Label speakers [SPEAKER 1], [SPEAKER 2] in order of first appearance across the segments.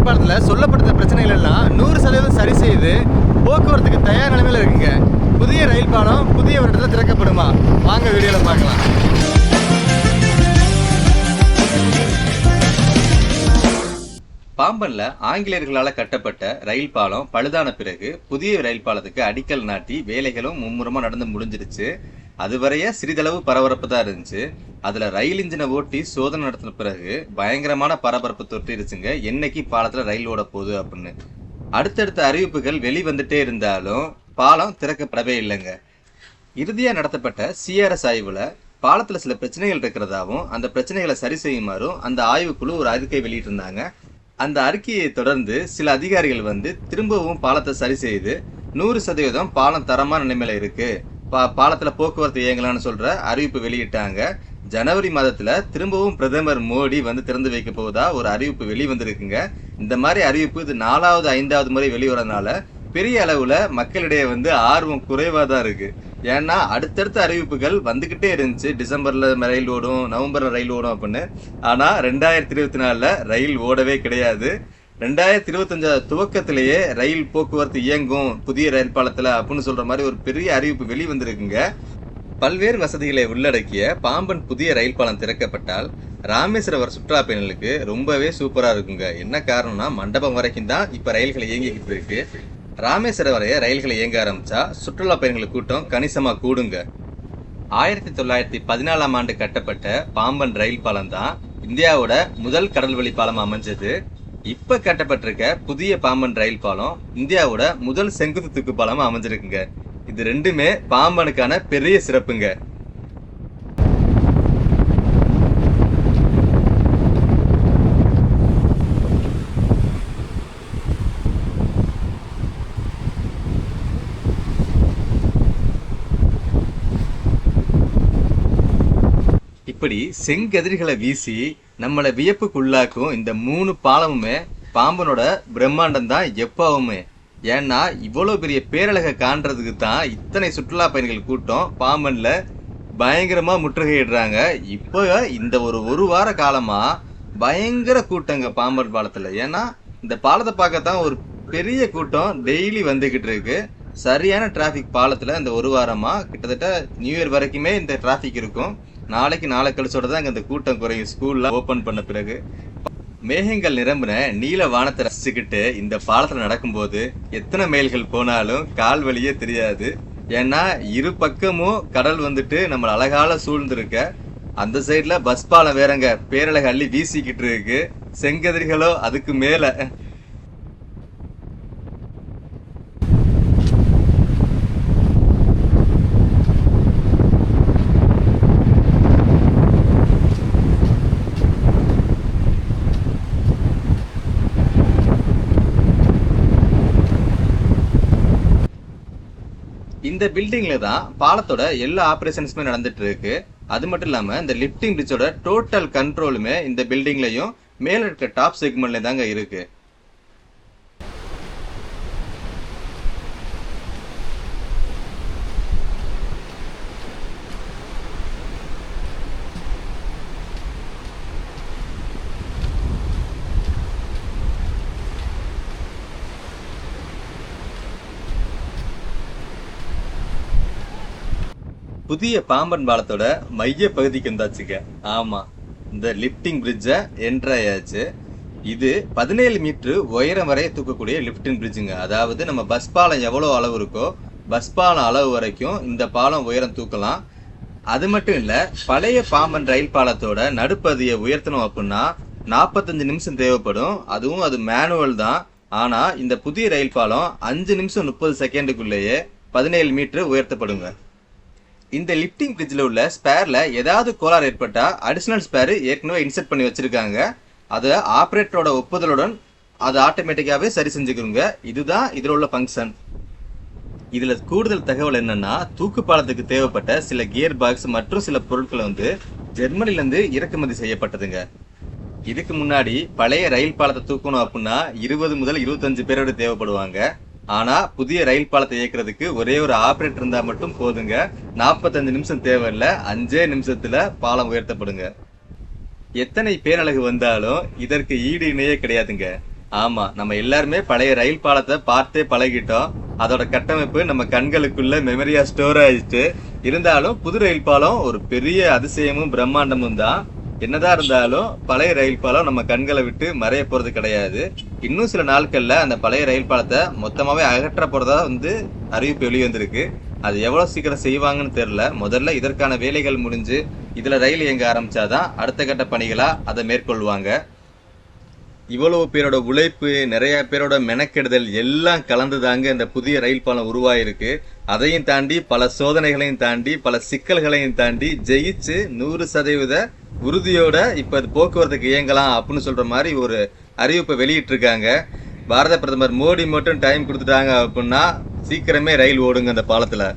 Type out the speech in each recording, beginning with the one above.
[SPEAKER 1] ரயில் பாலத்தில் சொல்லப்பட்ட பிரச்சனைகள் எல்லாம் 100% சரி செய்து போக்குவரத்துக்கு தயார் நிலைமையில் இருக்குங்க. புதிய ரயில் பாலம் புதிய வருடத்தில் திறக்கப்படுமா? வாங்க வீடியோவில் பார்க்கலாம்.
[SPEAKER 2] பாம்பன்ல ஆங்கிலேயர்களால் கட்டப்பட்ட ரயில் பாலம் பழுதான பிறகு புதிய ரயில் பாலத்துக்கு அடிக்கல் நாட்டி வேலைகளும் மும்முரமா நடந்து முடிஞ்சிருச்சு. அதுவரைய சிறிதளவு பரபரப்பு தான் இருந்துச்சு. அதுல ரயில் இன்ஜினை ஓட்டி சோதனை நடத்தின பிறகு பயங்கரமான பரபரப்பு தொட்டிருச்சுங்க. என்னைக்கு பாலத்துல ரயில் ஓட போகுது அப்படின்னு அடுத்தடுத்த அறிவிப்புகள் வெளிவந்துட்டே இருந்தாலும் பாலம் திறக்கப்படவே இல்லைங்க. இறுதியா நடத்தப்பட்ட சிஆர்எஸ் ஆய்வுல பாலத்துல சில பிரச்சனைகள் இருக்கிறதாவும் அந்த பிரச்சனைகளை சரி செய்யுமாறும் அந்த ஆய்வுக்குழு ஒரு அறிக்கை வெளியிட்டிருந்தாங்க. அந்த அறிக்கையை தொடர்ந்து சில அதிகாரிகள் வந்து திரும்பவும் பாலத்தை சரி செய்து 100% பாலம் தரமான நிலைமையில இருக்கு, பாலத்துல போக்குவரத்து இயங்கலாம்னு சொல்ற அறிவிப்பு வெளியிட்டாங்க. ஜனவரி மாதத்துல திரும்பவும் பிரதமர் மோடி வந்து திறந்து வைக்க போவதா ஒரு அறிவிப்பு வெளிவந்திருக்குங்க. இந்த மாதிரி அறிவிப்பு இது 4வது 5வது முறை வெளிவரதுனால பெரிய அளவுல மக்களிடையே வந்து ஆர்வம் குறைவா தான் இருக்கு. ஏன்னா அடுத்தடுத்த அறிவிப்புகள் வந்துகிட்டே இருந்துச்சு. டிசம்பர்ல ரயில் ஓடும், நவம்பர்ல ரயில் ஓடும் அப்படின்னு. ஆனா 2024ல ரயில் ஓடவே கிடையாது. 2025 துவக்கத்திலேயே ரயில் போக்குவரத்து இயங்கும் புதிய ரயில் பாலத்துல அப்படின்னு சொல்ற மாதிரி ஒரு பெரிய அறிவிப்பு வெளிவந்திருக்குங்க. பல்வேறு வசதிகளை உள்ளடக்கிய பாம்பன் புதிய ரயில் பாலம் திறக்கப்பட்டால் ராமேஸ்வரம் வர சுற்றுலா பயணிகளுக்கு ரொம்பவே சூப்பரா இருக்குங்க. என்ன காரணம்னா மண்டபம் வரைக்கும் தான் இப்ப ரயில்களை இயங்கிக்கிட்டு இருக்கு. ராமேஸ்வரம் வரைய ரயில்களை இயங்க ஆரம்பிச்சா சுற்றுலா பயணிகள் கூட்டம் கணிசமா கூடுங்க. 1914ஆம் ஆண்டு கட்டப்பட்ட பாம்பன் ரயில் பாலம் தான் இந்தியாவோட முதல் கடல்வழி பாலம் அமைஞ்சது. இப்ப கட்டப்பட்டிருக்க புதிய பாம்பன் ரயில் பாலம் இந்தியாவோட முதல் செங்குத்து தூக்கு பாலமா அமைஞ்சிருக்குங்க. இது ரெண்டுமே பாம்பனுக்கான பெரிய சிறப்புங்க. இப்படி செங்கதிர்களை வீசி நம்மளை வியப்புக்குள்ளாக்கும் இந்த 3 பாலமுமே பாம்பனோட பிரம்மாண்டம் தான் எப்பவுமே. ஏன்னா இவ்வளவு பெரிய பேரழகை காண்றதுக்கு தான் இத்தனை சுற்றுலா பயணிகள் கூட்டம் பாம்பன்ல பயங்கரமா முற்றுகையிடுறாங்க. இப்போ இந்த ஒரு வார காலமா பயங்கர கூட்டங்க பாம்பன் பாலத்துல. ஏன்னா இந்த பாலத்தை பார்க்கத்தான் ஒரு பெரிய கூட்டம் டெய்லி வந்துகிட்டு இருக்கு. சரியான டிராபிக் பாலத்துல இந்த ஒரு வாரமா கிட்டத்தட்ட நியூ இயர் வரைக்குமே இந்த டிராபிக் இருக்கும். நாளை கழிச்சோட தான் இந்த கூட்டம் குறையும். ஸ்கூல்ல ஓபன் பண்ண பிறகு மேகங்கள் நிரம்பின நீல வானத்தை ரசிச்சுக்கிட்டு இந்த பாலத்துல நடக்கும்போது எத்தனை மைல்கள் போனாலும் கால் வலியே தெரியாது. ஏன்னா இரு பக்கமும் கடல் வந்துட்டு நம்மள அழகால சூழ்ந்திருக்க. அந்த சைட்ல பஸ் பாலம் வேறங்க பேரழக அள்ளி வீசிக்கிட்டு இருக்கு. செங்கதிர்களோ அதுக்கு மேல. இந்த பில்டிங்ல தான் பாலத்தோட எல்லா ஆபரேஷன்ஸுமே நடந்துட்டு இருக்கு. அது மட்டும் இல்லாம இந்த லிப்டிங் பிரிட்ஜோட டோட்டல் கண்ட்ரோலுமே இந்த பில்டிங்லயும் மேல இருக்க டாப் செக்மெண்ட்ல தாங்க இருக்கு. புதிய பாம்பன் பாலத்தோட மைய பகுதிக்கு வந்தாச்சுங்க. ஆமா, இந்த லிப்டிங் பிரிட்ஜ என்டர் ஆயாச்சு. இது 17 மீட்டர் உயரம் வரைய தூக்கக்கூடிய லிப்டிங் பிரிட்ஜுங்க. அதாவது நம்ம பஸ் பாலம் எவ்வளவு அளவு இருக்கோ பஸ் பாலம் அளவு வரைக்கும் இந்த பாலம் உயரம் தூக்கலாம். அது மட்டும் இல்ல, பழைய பாம்பன் ரயில் பாலத்தோட நடுப்பகுதியை உயர்த்தணும் அப்படின்னா 45 நிமிஷம் தேவைப்படும். அதுவும் அது மேனுவல் தான். ஆனா இந்த புதிய ரயில் பாலம் 5 நிமிஷம் 30 செகண்டுக்குள்ளேயே 17 மீட்டர் உயர்த்தப்படுங்க. இந்த லிப்டிங் பிரிட்ஜில் உள்ள ஸ்பேர்ல ஏதாவது கோளாறு ஏற்பட்டா அடிஷனல் ஸ்பேர் ஏற்கனவே இன்செர்ட் பண்ணி வச்சிருக்காங்க. அதை ஆப்ரேட்டரோட ஒப்புதலுடன் அது ஆட்டோமேட்டிக்காவே சரி செஞ்சுக்கிறோங்க. இதுதான் இதுல உள்ள ஃபங்க்ஷன். இதுல கூடுதல் தகவல் என்னன்னா, தூக்கு பாலத்துக்கு தேவைப்பட்ட சில கியர் பாக்ஸ் மற்றும் சில பொருட்களை வந்து ஜெர்மனில இருந்து இறக்குமதி செய்யப்பட்டதுங்க. இதுக்கு முன்னாடி பழைய ரயில் பாலத்தை தூக்கணும் அப்படின்னா 20 முதல் 25 பேரோட தேவைப்படுவாங்க. ஆனா புதிய ரயில் பாலத்தை இயக்குறதுக்கு ஒரே ஒரு ஆபரேட்டர் இருந்தா மட்டும் போதுங்க. 45 நிமிஷம் தேவையில்ல, 5 நிமிஷத்துல பாலம் உயர்த்தப்படுங்க. எத்தனை பேரழகு வந்தாலும் இதற்கு ஈடு இணையே கிடையாதுங்க. ஆமா, நம்ம எல்லாருமே பழைய ரயில் பாலத்தை பார்த்தே பழகிட்டோம். அதோட கட்டமைப்பு நம்ம கண்களுக்குள்ள மெமரியா ஸ்டோர் ஆயிடுச்சு. இருந்தாலும் புது ரயில் பாலம் ஒரு பெரிய அதிசயமும் பிரம்மாண்டமும் தான். என்னதான் இருந்தாலும் பழைய ரயில் பாலம் நம்ம கண்களை விட்டு மறைய போறது கிடையாது. இன்னும் சில நாட்கள்ல அந்த பழைய ரயில் பாலத்தை மொத்தமாவே அகற்ற போறதா அறிவிப்பு வெளிவந்திருக்கு. அது எவ்வளவு சீக்கிரம் செய்வாங்கன்னு தெரியல. முதல்ல இதற்கான வேலைகள் முடிஞ்சு இதுல ரயில் இயங்க ஆரம்பிச்சாதான் அடுத்த கட்ட பணிகளா அதை மேற்கொள்வாங்க. இவ்வளவு பேரோட உழைப்பு, நிறைய பேரோட மெனக்கெடுதல் எல்லாம் கலந்துதாங்க இந்த புதிய ரயில் பாலம் உருவாயிருக்கு. அதையும் தாண்டி பல சோதனைகளையும் தாண்டி பல சிக்கல்களையும் தாண்டி ஜெயிச்சு 100% உறுதியோட இப்ப அது போக்குவரத்துக்கு இயங்கலாம் அப்படின்னு சொல்ற மாதிரி ஒரு அறிவிப்பை வெளியிட்டு இருக்காங்க. பாரத பிரதமர் மோடி மட்டும் டைம் கொடுத்துட்டாங்க அப்படின்னா சீக்கிரமே ரயில் ஓடுங்க அந்த பாலத்துல.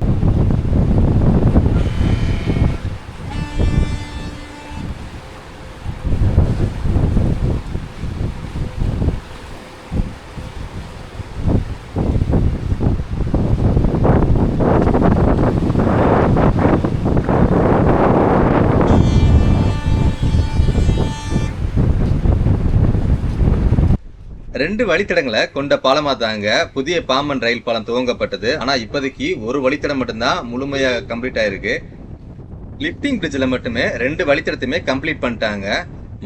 [SPEAKER 2] ரெண்டு வழித்தடங்களை கொண்ட பாலமா தாங்க புதிய பாம்பன் ரயில் பாலம் துவங்கப்பட்டது. ஆனா இப்போதைக்கு ஒரு வழித்தடம் மட்டும்தான் முழுமையா கம்ப்ளீட் ஆயிருக்கு. லிப்டிங் பிரிட்ஜ்ல மட்டுமே 2 வழித்தடத்தையுமே கம்ப்ளீட் பண்ணிட்டாங்க.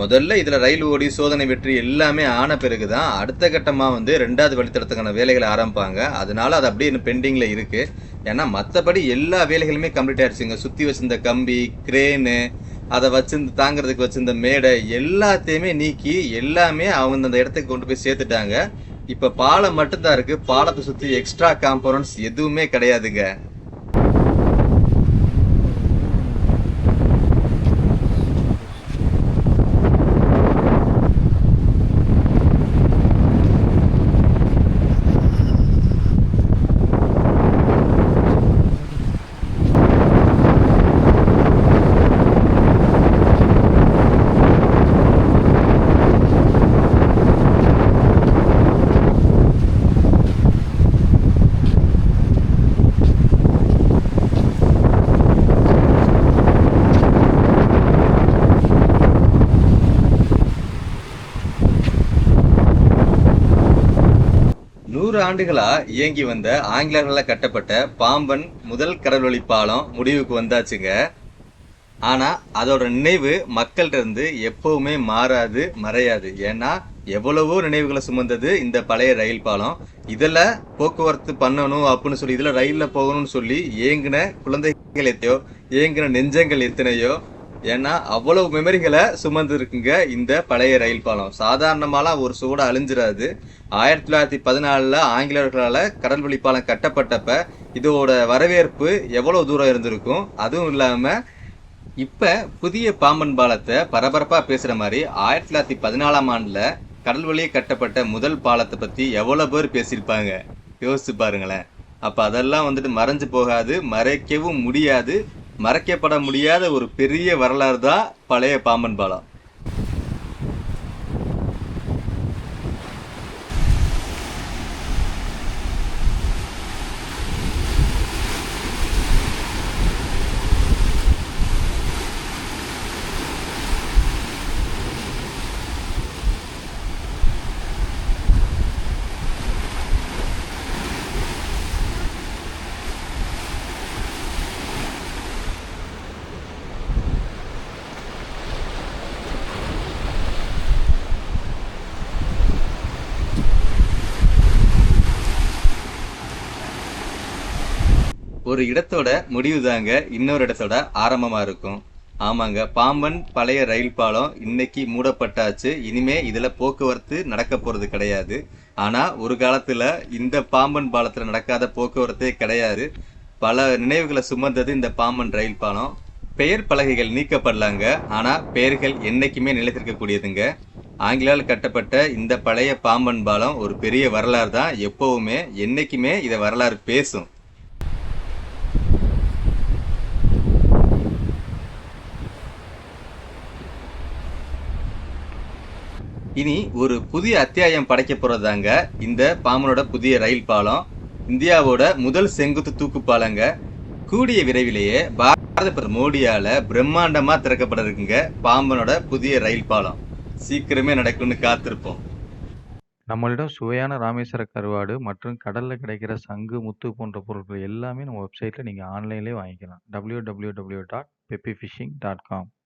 [SPEAKER 2] முதல்ல இதுல ரயில் ஓடி சோதனை வெற்றி எல்லாமே ஆன பிறகுதான் அடுத்த கட்டமா 2வது வழித்தடத்துக்கான வேலைகளை ஆரம்பிப்பாங்க. அதனால அது அப்படியே இன்னும் பெண்டிங்ல இருக்கு. ஏன்னா மற்றபடி எல்லா வேலைகளுமே கம்ப்ளீட் ஆயிடுச்சுங்க. சுத்தி வச்சிருந்த கம்பி, கிரேனு, அதை வச்சிருந்து தாங்கிறதுக்கு வச்சிருந்த மேடை எல்லாத்தையுமே நீக்கி எல்லாமே அவங்க அந்த இடத்துக்கு கொண்டு போய் சேர்த்துட்டாங்க. இப்ப பாலம் மட்டும்தான் இருக்கு. பாலத்தை சுத்தி எக்ஸ்ட்ரா காம்பனன்ட்ஸ் எதுவுமே கிடையாதுங்க. ஆண்டுகளா இயங்கி வந்த ஆங்கிலேயர்களால் கட்டப்பட்ட பாம்பன் முதல் கடல்வழி பாலம் முடிவுக்கு வந்தாச்சுங்க. ஆனா அதோட நினைவு மக்கள்கிட்ட இருந்து எப்பவுமே மாறாது, மறையாது. ஏன்னா எவ்வளவோ நினைவுகளை சுமந்தது இந்த பழைய ரயில் பாலம். இதுல போக்குவரத்து பண்ணணும் அப்படின்னு சொல்லி, இதுல ரயில்ல போகணும்னு சொல்லி ஏங்கின குழந்தைகள் எத்தையோ, ஏங்கின நெஞ்சங்கள் எத்தனையோ. ஏன்னா அவ்வளவு மெமரிகளை சுமந்து இருக்குங்க இந்த பழைய ரயில் பாலம். சாதாரணமாலாம் ஒரு சூட அழிஞ்சிடாது. 1914 ஆங்கிலேயர்களால கடல்வழி பாலம் கட்டப்பட்டப்ப இதோட வரவேற்பு எவ்வளவு தூரம் இருந்திருக்கும். அதுவும் இல்லாம இப்ப புதிய பாம்பன் பாலத்தை பரபரப்பா பேசுற மாதிரி 1914ஆம் ஆண்டுல கடல் வழியே கட்டப்பட்ட முதல் பாலத்தை பத்தி எவ்வளவு பேர் பேசியிருப்பாங்க, யோசிச்சு பாருங்களேன். அப்ப அதெல்லாம் மறைஞ்சு போகாது, மறைக்கவும் முடியாது, மறைக்கப்பட முடியாத ஒரு பெரிய வரலாறு தான் பழைய பாம்பன் பாலம். ஒரு இடத்தோட முடிவு தாங்க இன்னொரு இடத்தோட ஆரம்பமா இருக்கும். ஆமாங்க, பாம்பன் பழைய ரயில் பாலம் இன்னைக்கு மூடப்பட்டாச்சு. இனிமே இதுல போக்குவரத்து நடக்க போறது கிடையாது. ஆனா ஒரு காலத்துல இந்த பாம்பன் பாலத்துல நடக்காத போக்குவரத்தே கிடையாது. பல நினைவுகளை சுமந்தது இந்த பாம்பன் ரயில் பாலம். பெயர் பலகைகள் நீக்கப்படலாங்க, ஆனா பெயர்கள் என்னைக்குமே நிலைத்திருக்க கூடியதுங்க. ஆங்கிலேயால் கட்டப்பட்ட இந்த பழைய பாம்பன் பாலம் ஒரு பெரிய வரலாறு தான். எப்பவுமே என்னைக்குமே இதை வரலாறு பேசும். இனி ஒரு புதிய அத்தியாயம் படைக்க போறதாங்க இந்த பாம்பனோட புதிய ரயில் பாலம். இந்தியாவோட முதல் செங்குத்து தூக்கு பாலங்க. கூடிய விரைவிலேயே பாரத பிரதமர் மோடியால பிரம்மாண்டமா திறக்கப்பட இருக்குங்க பாம்பனோட புதிய ரயில் பாலம். சீக்கிரமே நடக்கும்னு காத்திருப்போம்.
[SPEAKER 3] நம்மளிடம் சுவையான ராமேஸ்வர கருவாடு மற்றும் கடல்ல கிடைக்கிற சங்கு, முத்து போன்ற பொருட்கள் எல்லாமே நம்ம வெப்சைட்ல நீங்க ஆன்லைன்லயே வாங்கிக்கலாம். www.peppyfishing.com